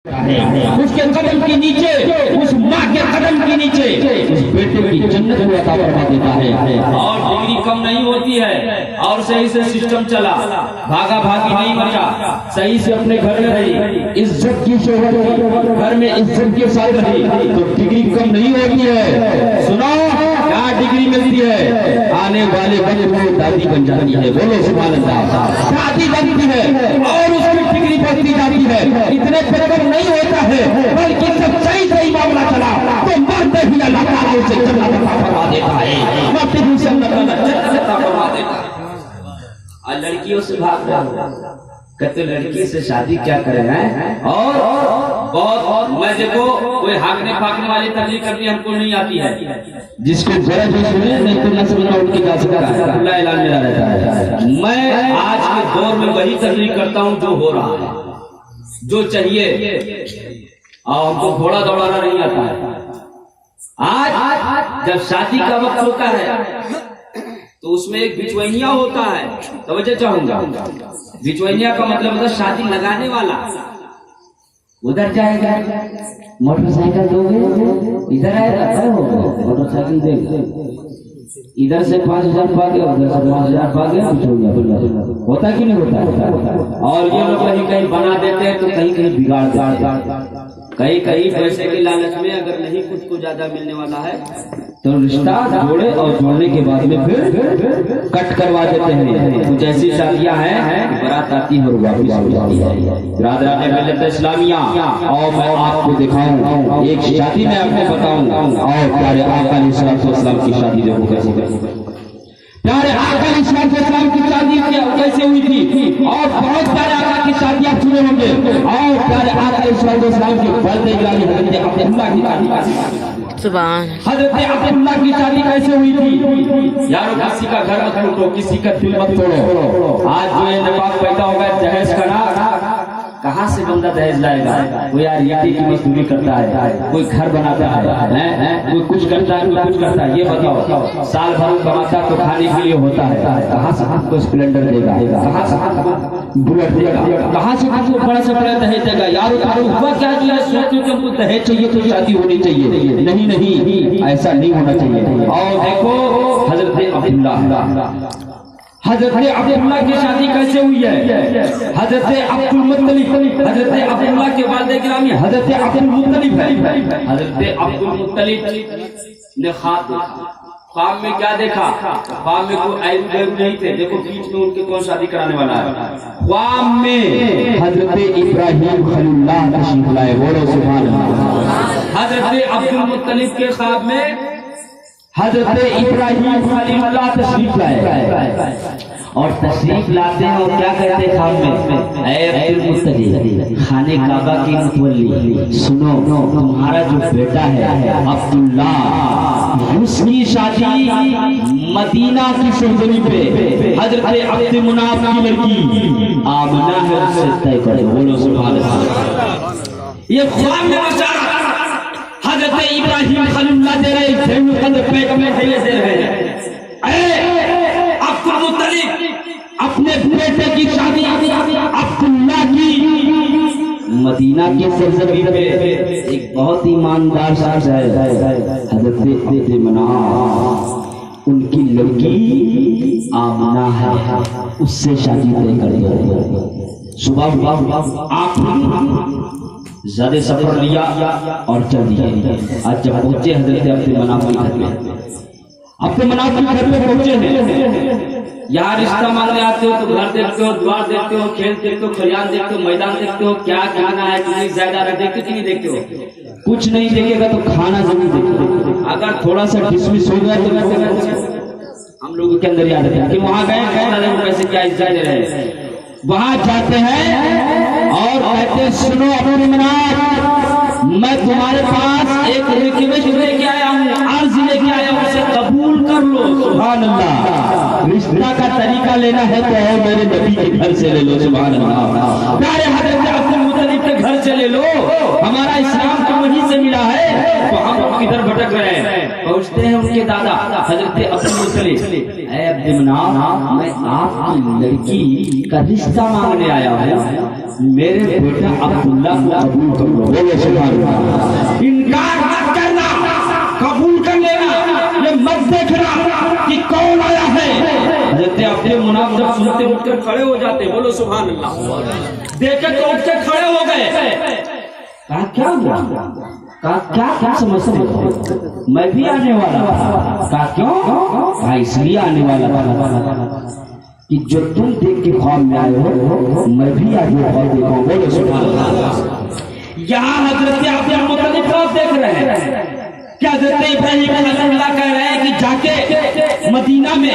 اس کے قدم کے نیچے، اس ماں کے قدم کے نیچے اس بیٹے کی جنت کو عطا فرما دیتا ہے۔ اور ڈگری کم نہیں ہوتی ہے، اور صحیح سے سسٹم چلا، بھاگا بھاگی نہیں مرا، صحیح سے اپنے گھر میں رہی، عزت کی شوہر گھر میں عزت کے ساتھ رہی تو ڈگری کم نہیں ہوتی ہے۔ سنو کیا ڈگری ملتی ہے، آنے والے بچے کو دادی بن جاتی ہے۔ بولو سبحان اللہ، دادی بنتی ہے اور اس کی ڈگری بڑھتی جاتی ہے۔ اتنے پیپر نہیں ہوتا ہے بلکہ سچائی سے ہی معاملہ چلا تو مرتے ہی اللہ تعالیٰ اسے جنت عطا فرما دیتا ہے، مرتے ہی اسے اللہ تعالیٰ جنت عطا فرما دیتا ہے۔ اور لڑکیوں سے بھاگ رہا کہتے لڑکی سے شادی کیا کریں ہیں، اور بہت میں دیکھو کوئی ہاکنے پھاکنے والی تبلیغ کرنی ہم کو نہیں آتی ہے، جس کو ذرا جو سنے نہیں تو نہ سمجھنا ان کی جا سکتا ہے، اللہ اعلان میرا رہتا ہے۔ میں آج کے دور میں وہی تبلیغ کرتا ہوں جو ہو رہا ہے، جو چاہیے، اور ہم کو گھوڑا دوڑانا نہیں آتا ہے۔ آج جب شادی کا وقت ہوتا ہے تو اس میں ایک بچوئینیا ہوتا ہے، توجہ چاہوں گا، بچوئینیا کا مطلب ہوتا ہے شادی لگانے والا۔ ادھر جائے گا موٹر سائیکل دو گے، ادھر آئے گا موٹر سائیکل دے گا، ادھر سے 5,000 پا گیا، ادھر سے 5,000 پا گیا، ہوتا کہ نہیں ہوتا؟ اور یہ لوگ کہیں کہیں بنا دیتے ہیں تو کہیں کہیں بگاڑ دیتے ہیں، کہیں کہیں پیسے کی لالچ میں اگر نہیں کچھ کو زیادہ ملنے والا ہے تو رشتہ جوڑے اور جوڑنے کے بعد میں پھر کٹ کروا دیتے ہیں۔ کچھ ایسی شادیاں ہیں برات آتی ہے اور واپس ہو جاتی ہے۔ برادران ملت اسلامیہ، اور میں آپ کو دکھاؤں ایک شادی میں آپ کو بتاؤں، اور پیارے آقا علیہ السلام کی شادی دیکھو کیسے پیارے آقا علیہ السلام کی شادی کیسے ہوئی تھی، اور بہت پیارے آقا کی شادیاں سنے ہوں گے، اور پیارے آقا علیہ السلام کی والد گرامی حضرت عبداللہ کی شادی، سبحان حضرت عبداللہ کی شادی کیسے ہوئی تھی؟ یارو کسی کا گھر مت لوٹو، کسی کا دل مت توڑو۔ آج جو انتفاق پیدا ہوگا جہیز کا نا، کہاں سے بندہ دہیز لائے گا؟ کوئی ریاتی کی مزدوری کرتا ہے، کوئی گھر بناتا ہے، کوئی کچھ کرتا ہے، کوئی کچھ کرتا ہے۔ یہ بتاؤ سال بھر کماتا تو کھانے کے لیے ہوتا ہے، کہاں سے ہم کو اسپلینڈر دے گا، کہاں سے بلٹ دے گا، کہاں سے ہم کو بڑا سے بڑا دہیج دے گا؟ یارو ہوا کیا جو ہے سوچو کہ ہم کو دہیج چاہیے تو شادی ہونی چاہیے، نہیں ایسا نہیں ہونا چاہیے۔ اور دیکھو حضرت عبداللہ کی شادی کیسے ہوئی ہے؟ حضرت عبداللہ کے والد گرامی حضرت عبدالمطلب ہے۔ حضرت عبدالمطلب نے خواب میں کیا دیکھا؟ خواب میں کوئی عیب غیب نہیں تھے، دیکھو بیچ میں ان کے کون شادی کرانے والا ہے۔ خواب میں حضرت ابراہیم خلیل اللہ تشریف لائے، بولو سبحان اللہ۔ حضرت عبدالمطلب کے خواب میں حضرت ابراہیم خلیل اللہ تشریف لائے، اور تشریف لاتے ہیں اور کیا کہتے ہیں خواب میں؟ اے عبدالمطلب خانے کعبہ کی متولی، سنو تمہارا جو بیٹا ہے عبداللہ، اس کی شادی مدینہ کی سرزمین پہ حضرت عبد مناف کی لڑکی آمنہ ہے، اس سے طے کرو، بولو سبحان اللہ۔ یہ خواب میں بشارت حضرت ابراہیم خلیل اللہ دے رہے ہیں، قدر پیٹ میں دے رہے ہیں، اے عبدالمطلب اپنے بیٹے کی شادی عبداللہ کی مدینہ کی سرزمین پہ ایک بہت ایماندار شخص ہے حضرت مناف، ان کی لڑکی آمنہ ہے، اس سے شادی طے کر دو۔ صبح آپ زیادہ سفر لیا اور چل دیے۔ آج جب پہنچے حضرت عبد مناف کے گھر میں، عبد مناف کے گھر میں پہنچے ہیں، یہاں رشتہ مانگنے آتے ہو تو گھر دیکھتے ہو، دوار دیکھتے ہو، کھیل دیکھتے ہو، کھلیان دیکھتے ہو، میدان دیکھتے ہو، کیا کھانا ہے کتنی زیادہ دیکھتے کہ نہیں دیکھتے ہو؟ کچھ نہیں دیکھے گا تو کھانا ضرور دیکھتے، اگر تھوڑا سا ڈسمس ہو گیا تو ہم لوگوں کے اندر یاد رکھیں کہ وہاں گئے پیسے کیا عزت دے رہے ہیں، وہاں جاتے ہیں اور کہتے ہیں سنو ابو مناف، میں تمہارے پاس ایک ریکویسٹ لے کے آیا ہوں، عرض لے کے آیا ہوں، اسے قبول کر لو۔ سبحان اللہ، رشتہ کا طریقہ لینا ہے تو اور میرے نبی کے گھر سے لے لو۔ سبحان اللہ، پیارے حضرت عبدالمطلب کے گھر سے لے لو، ہمارا اسلام تو وہیں سے ملا ہے، تو ہم کدھر بھٹک رہے ہیں؟ پہنچتے ہیں ان کے دادا حضرت عبدالمطلب، اے عبد مناف میں آپ کی لڑکی کا رشتہ مانگنے آیا ہوں، میرے بیٹا عبداللہ کو قبول کر لو۔ بولو سبحان اللہ۔ انکار مت کرنا، قبول کر لینا، یہ مت دیکھنا کہ کون آیا ہے۔ حضرت عبد مناف جب سنتے اٹھ کر کھڑے ہو جاتے، بولو سبحان اللہ، دیکھے تو اٹھ کے کھڑے ہو گئے۔ کہا کیا ہوا؟ کہا کیا سمجھتے ہو؟ میں بھی آنے والا۔ کہا کیوں؟ کہا اس لیے آنے والا کہ جو تم دیکھ کے خواب میں آئے ہو میں بھی آج وہ خواب دیکھا ہوں۔ بولو سبحان اللہ۔ یہاں حضرت عبد المطلب خواب دیکھ رہے ہیں کیا؟ حضرت ابراہیم علیہ اللہ کہہ رہے ہیں کہ جا کے مدینہ میں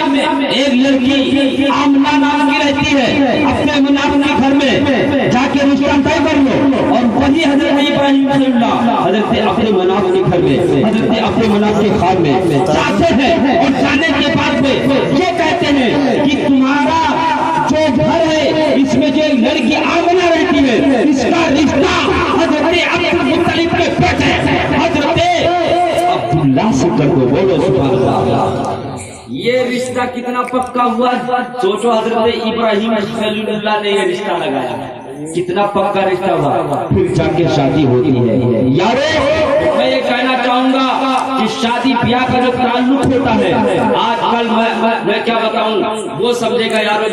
ایک لڑکی آمنہ نام کی رہتی ہے، اپنے مناف کے گھر میں جا کے رشتہ طے کر لو۔ اور وہی حضرت ابراہیم علیہ اللہ حضرت اپنے مناف کے گھر میں، حضرت اپنے مناف کے خواب میں جاتے ہیں، اور جانے کے بعد میں یہ کہتے ہیں کہ تمہارا جو گھر ہے اس میں جو لڑکی آمنہ رہتی ہے اس کا رشتہ حضرت عبد المطلب کے بیٹے حضرت عبداللہ سے کر دو۔ بولو سبحان اللہ۔ یہ رشتہ کتنا پکا ہوا، سوچو حضرت ابراہیم خلیل اللہ نے یہ رشتہ لگایا، کتنا پکا رشتہ ہوا، پھر جا کے شادی ہوتی ہے۔ یارو میں یہ کہنا چاہوں گا کہ شادی بیاہ کا جو تعلق ہوتا ہے آج کل میں کیا بتاؤں، وہ سمجھے گا یارو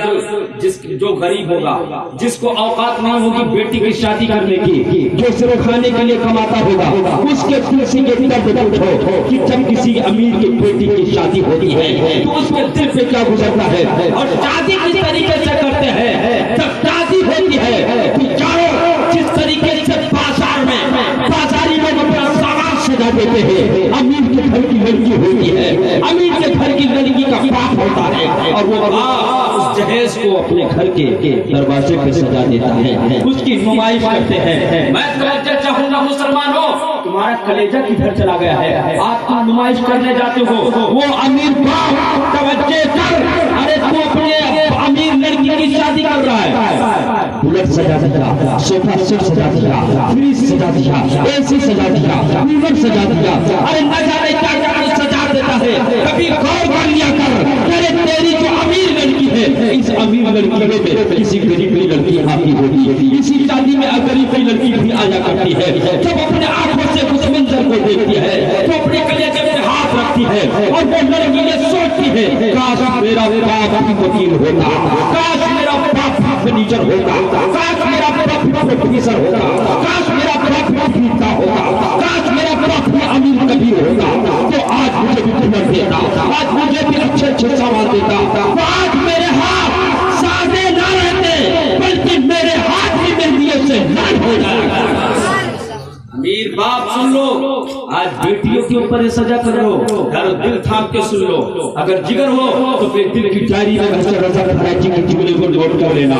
جو غریب ہوگا، جس کو اوقات نہیں ہوگی بیٹی کی شادی کرنے کی، جو صرف کھانے کے لیے کماتا ہوگا، اس کے کسی کے درد پوچھو کہ جب کسی امیر کی بیٹی کی شادی ہوتی ہے تو اس کے دل پہ کیا گزرتا ہے، اور شادی کس طریقے سے کرتے ہیں۔ جب شادی ہوتی ہے تو جاؤ جس طریقے سے بازار میں بازاری لوگ اپنا سامان سجا دیتے ہیں، امیر کے گھر کی لڑکی ہوتی ہے، امیر کے گھر کی لڑکی کا باپ ہوتا ہے، اور وہ باپ اس جہیز کو اپنے گھر کے دروازے پہ سجا دیتا ہے، اس کی نمائش کرتے ہیں۔ میں توجہ چاہوں گا مسلمانوں، تمہارا کلیجہ کدھر چلا گیا ہے؟ آپ تم نمائش کرنے جاتے ہو، وہ امیر باپ توجہ کر، ارے تو اپنے امیر لڑکی کی شادی کر رہا ہے، بلٹ سجا دیا، صوفہ سیٹ سجا دیا، فریج سجا دیا، اے سی سجا دیا، کولر سجا دیا، ارے نہ جانے کیا کیا سجا دیتا ہے۔ کبھی غور کر لیا کر، ارے تیری جو امیر لڑکی ہے اس امیر لڑکی میں کسی غریب کی لڑکی آتی ہوتی ہے، اسی شادی میں غریب کی لڑکی بھی آیا کرتی ہے، جب اپنے آنکھوں سے اس منظر کو دیکھتی ہے تو اپنے کلیجے میں ہاتھ رکھتی ہے، اور وہ لڑکی یہ سوچتی ہے کاش میرا باپ بھی وکیل ہوتا، کاش میرا باپ بھی فرنیچر ہوتا، کاش میرا باپ بھی پروفیسر ہوتا، کاش میرا باپ بھی پیتا ہوتا، کاش میرا باپ بھی امیر کبیر ہوتا، تو آج مجھے بھی تمہیں دیتا، آج مجھے بھی اچھے اچھے سوال دیتا، تو آج میرے ہاتھ سادے نہ رہتے بلکہ میرے ہاتھ بھی مہندیوں سے لال ہو جائے۔ امیر باپ سن لو، آج بیٹیوں کے اوپر سجا کر لو، دل تھام کے سن لو، اگر جگر ہو تو پھر دل کی ڈائری میں رضا جگلے کو نوٹ کر لینا۔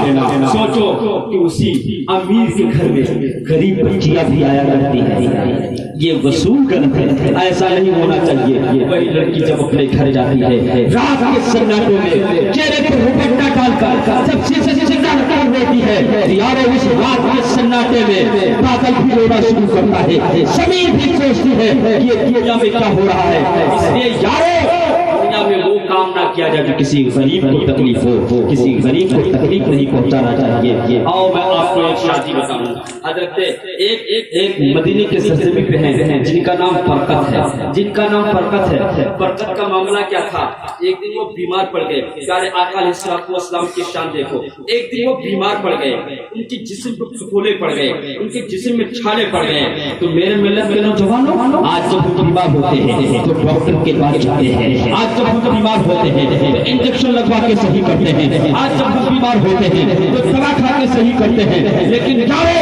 سوچو کہ اسی امیر کے گھر میں غریب بچیاں بھی آیا کرتی ہے، یہ وصول کرتے ہیں، ایسا نہیں ہونا چاہیے۔ وہی لڑکی جب اپنے گھر جاتی ہے رات کے سناٹوں میں چہرے پر دوپٹہ ڈال کر جب شیشے سے کر دیتی ہے، یارو اس رات کے سناٹے میں بادل بھی رونا شروع کرتا ہے، زمین بھی سوچتی ہے یہ دنیا میں کیا ہو رہا ہے۔ اس لیے یارو دنیا میں وہ کام نہ کیا جائے کہ کسی غریب کو تکلیف ہو، کسی غریب کو تکلیف نہیں پہنچانا چاہیے۔ آؤ میں آپ کو ایک شادی بتاؤں، حضرت ایک مدینے کے سرزمین پہ ہیں جن کا نام برکت ہے، جن کا نام برکت ہے۔ برکت کا معاملہ کیا تھا، ایک دن وہ بیمار پڑ گئے، پیارے آقا علیہ السلام کی شان دیکھو، ایک دن وہ بیمار پڑ گئے، ان کی جسم پر پھپھولے پڑ گئے، ان کے جسم میں چھالے پڑ گئے۔ تو میرے ملت کے نوجوانوں، آج جب وہ بیمار ہوتے ہیں تو ڈاکٹر کے پاس جاتے ہیں، آج جب وہ بیمار ہوتے ہیں تو انجیکشن لگوا کے صحیح کرتے ہیں، آج جب وہ بیمار ہوتے ہیں تو دوا کھا کے صحیح کرتے ہیں، لیکن جاؤ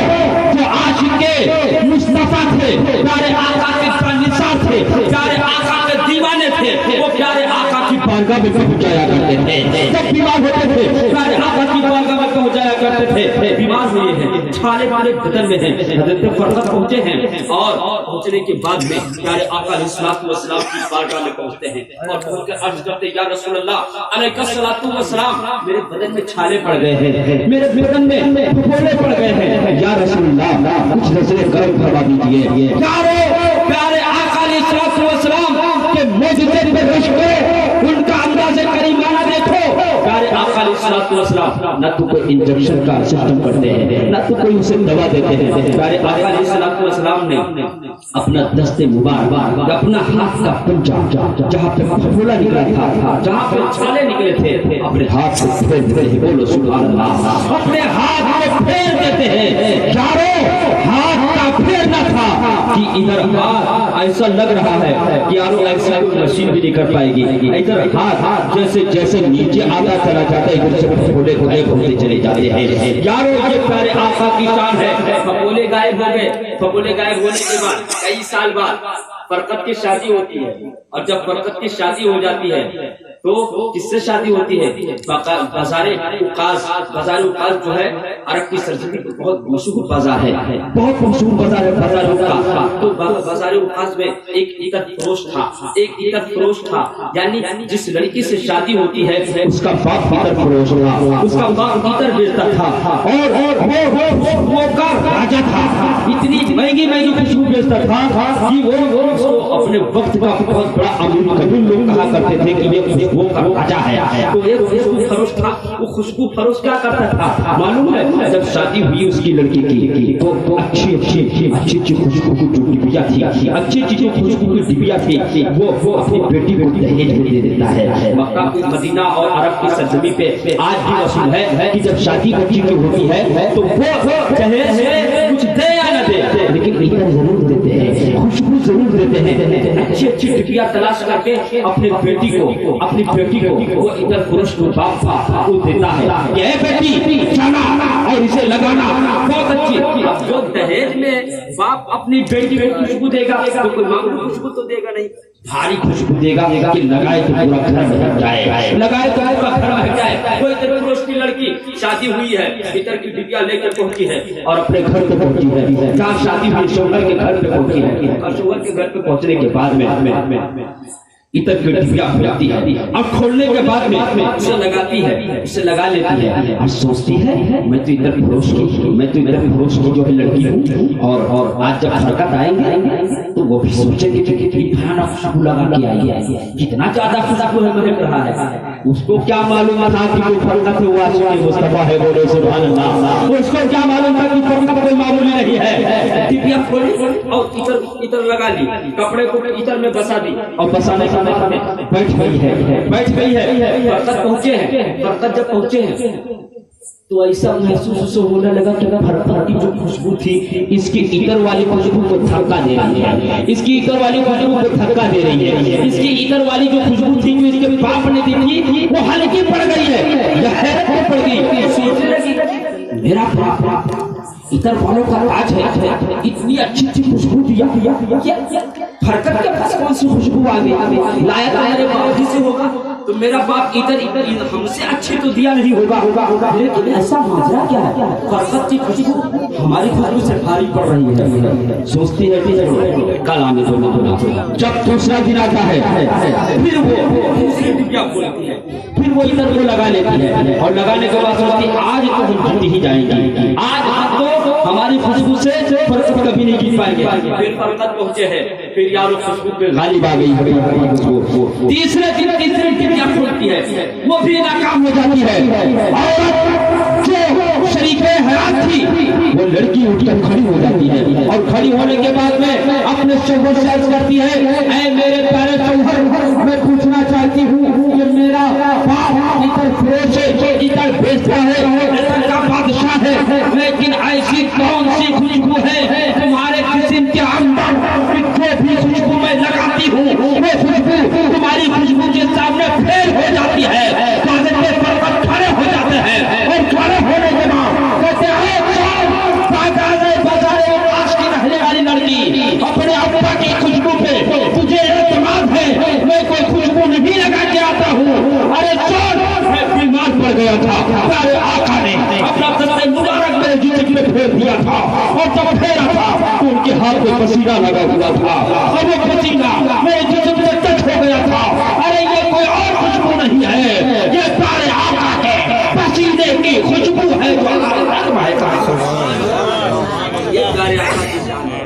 جو عاشق مصطفیٰ تھے، پیارے آقا کے نثار تھے، پیارے آقا کے دیوانے تھے، وہ پیارے آقا کی بارگاہ میں پہنچایا کرتے تھے، جب بیمار ہوتے تھے پیارے آقا کی بارگاہ میں پہنچایا کرتے تھے۔ بیمار ہوئے ہیں، چھالے والے بدن میں ہیں، حضرت فرقت پہنچے ہیں، اور پہنچنے کے بعد میں پیارے آقا علیہ السلام کی بارگاہ میں پہنچتے ہیں، اور پہنچ کر عرض کرتے ہیں یا رسول اللہ علیہ السلام، میرے بدن میں چھالے پڑ گئے ہیں، میرے بدن میں پھپھولے پڑ گئے ہیں، یا رسول اللہ کچھ نظریں کرم فرما دیجیے۔ پیارے آقا علیہ السلام کے کے معجزے پر رشتے ان کا انداز کریمانہ دیکھو. پیارے آقا علیہ الصلوۃ والسلام نہ تو کوئی انجیکشن کا سسٹم کرتے ہیں نہ تو کوئی اسے دوا دیتے ہیں. پیارے آقا علیہ الصلوۃ والسلام نے اپنا دست مبارک اپنا ہاتھ کا پنجہ جہاں پہ پھولا نکلا تھا جہاں پہ چھالے نکلے تھے اپنے ہاتھ سے پھیر دیتے ہیں. بولو سبحان اللہ. اپنے ہاتھ میں پھیر دیتے ہیں. چاروں ہاتھ کا پھیرنا تھا کہ ادھر ہاتھ ایسا لگ رہا ہے کہ یارو ایسا مشین بھی نہیں کر پائے گی. ادھر ہاتھ جیسے جیسے نیچے آتا چلا جاتا ہے ادھر سے پھولے پھولے پھولتے چلے جاتے ہیں. یارو یہ پیارے آقا کی شان ہے. پھپولے غائب ہو گئے. پھپولے غائب ہونے کے بعد کئی سال بعد فرقت کی شادی ہوتی ہے. اور جب فرقت کی شادی ہو جاتی ہے تو کس سے شادی ہوتی ہے؟ بازار اوقاز جو ہے عرب کی سرزمین کی بہت مشہور بازار ہے. بہت مشہور بازار ہے بازار اوقاز. تو بازار اوقاز میں ایک عطر فروش تھا. یعنی جس لڑکی سے شادی ہوتی ہے اس کا باپ عطر فروش تھا. اس کا باپ عطر بیچتا تھا اور وہ کا راجا تھا. اتنی مہنگی خوشبو بیچتا تھا کہ وہ اپنے وقت کا بہت بڑا امیر قبول لوگ کہا کرتے تھے کہ یہ وہ کا راجا ہے. تو ایک خوشبو فروش تھا. وہ خوشبو فروش کیا کرتا تھا معلوم ہے؟ جب شادی ہوئی اس کی لڑکی کی تو اچھی خوشبو کی جو ڈبیا تھی اچھی خوشبو کی ڈبیا تھی وہ اپنی بیٹی کو دہیج میں دے دیتا ہے. مکہ مدینہ اور عرب کی سرزمین پہ آج بھی اصول ہے کہ جب شادی بچی کی ہوتی ہے تو وہ دہیج میں کچھ دے یا نہ دے لیکن عطر ضرور دیتے ہیں. خوشبو ضرور دیتے ہیں. اچھی ڈبیا تلاش کر کے اپنی بیٹی کو وہ عطر فروش کو باپ کو دیتا ہے کہ اے بیٹی جانا اور اسے لگانا بہت اچھی. اب جو دہیج میں باپ اپنی بیٹی کو خوشبو دے گا تو کوئی معمولی خوشبو تو دے گا نہیں. بھاری خوشبو دے گا کہ لگائے تو پورا گھر بھر جائے. لگائے تو پورا گھر بھر جائے. کوئی عطر فروش کی لڑکی شادی ہوئی ہے عطر کی ڈبیا لے کر پہنچی ہے اور اپنے گھر پہ پہنچی ہے. جہاں شادی ہوئی شوہر کے گھر پہ پہنچی ہے. اور شوہر کے گھر پہ پہنچنے کے بعد میں عطر کی ڈبیا کھولتی ہے. اب کھولنے کے بعد میں اسے لگاتی ہے. اسے لگا لیتی ہے اور سوچتی ہے میں تو عطر فروش کی جو ہے لڑکی ہوں اور آج جب حرکت آئیں گے تو وہ بھی سوچیں گے کہ کتنا خوشبو لگا کے آئی ہے کتنا زیادہ خوشبو ہے مجھے رہا ہے. اس کو کیا معلوم تھا کہ وہ فرقت ہوا مصطفیٰ ہے. بولے سبحان اللہ. اس کو کیا معلوم تھا کہ فرقت کوئی معمولی نہیں ہے. ڈبیا کھولی اور عطر لگا لی. کپڑے کو عطر میں بسا دی اور بسانے کا بیٹھ گئی ہے. فرقت جب پہنچے ہیں تو ایسا محسوس ہونے لگا کہ فرقت کی جو خوشبو تھی اس کی عطر والی خوشبو کو دھکا دے رہی ہے. اس کی عطر والی خوشبو کو دھکا دے رہی ہے. اس کی عطر والی جو خوشبو تھی جو اس کے باپ نے دی تھی وہ ہلکی پڑ گئی ہے یا حیرت میں پڑ گئی. سوچنے لگی میرا باپ عطر والوں کا راج ہے. اتنی اچھی خوشبو دیا فرقت کے پاس کون سی خوشبو آ گئی. لایا تو میرے باپ جی سے ہوگا تو میرا باپ عطر ہم سے اچھی تو دیا نہیں ہوگا. لیکن ایسا ماجرا کیا ہے فرقت کی خوشبو ہماری خوشبو سے بھاری پڑ رہی ہے. سوچتی ہے کہ کل آنے دو. جب دوسرا دن آتا ہے پھر وہ دوسری ڈبیا کھولتی ہے. پھر وہ عطر کو لگا لیتی ہے اور لگانے کے بعد سوچتی ہے آج تو ہم جیت ہی جائیں گے. آج تو ہماری خوشبو سے فرقت کبھی نہیں جیت پائیں گے. پھر فرقت پہنچے ہیں. پھر یارو خوشبو پہ غالب آ گئی. تیسرے دن ڈبیا کھولتی ہے وہ بھی ناکام ہو جاتی ہے. عورت جو شریک حیات تھی وہ لڑکی اٹھ کر کھڑی ہو جاتی ہے اور کھڑی ہونے کے بعد میں اپنے شوہر سے عرض کرتی ہے اے میرے پیارے شوہر میں پوچھنا چاہتی ہوں کہ میرا باپ عطر فروش ہے عطر بیچتا ہے عطر کا بادشاہ ہے لیکن ایسی کون سی خوشبو ہے تمہارے جسم کے اندر جو بھی خوشبو میں لگاتی ہوں وہ خوشبو تمہاری خوشبو کے سامنے پھیل ہو جاتی ہے. حضرت فرقت کھڑے ہو جاتے ہیں اور کھڑے ہونے کے بعد کہتے ہیں بازار اوقاز کی رہنے والی لڑکی اپنے ابا کی خوشبو پہ تجھے اعتماد ہے میں کوئی خوشبو نہیں لگا کے آتا ہوں. ارے چور میں بیمار پڑ گیا تھا پیارے آقا نے اپنا دست مبارک میرے جسم پہ پھیر دیا تھا اور جب پھیرا تھا تو ان کے ہاتھ میں پسینہ لگا ہوا تھا اور وہ پسینہ میرے جسم سے ٹچ ہو گیا تھا. ارے یہ کوئی اور خوشبو نہیں ہے یہ پیارے آقا کے پسینے کی خوشبو ہے جو یہ پیارے آقا کی جان ہے.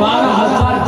12,000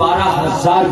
12,000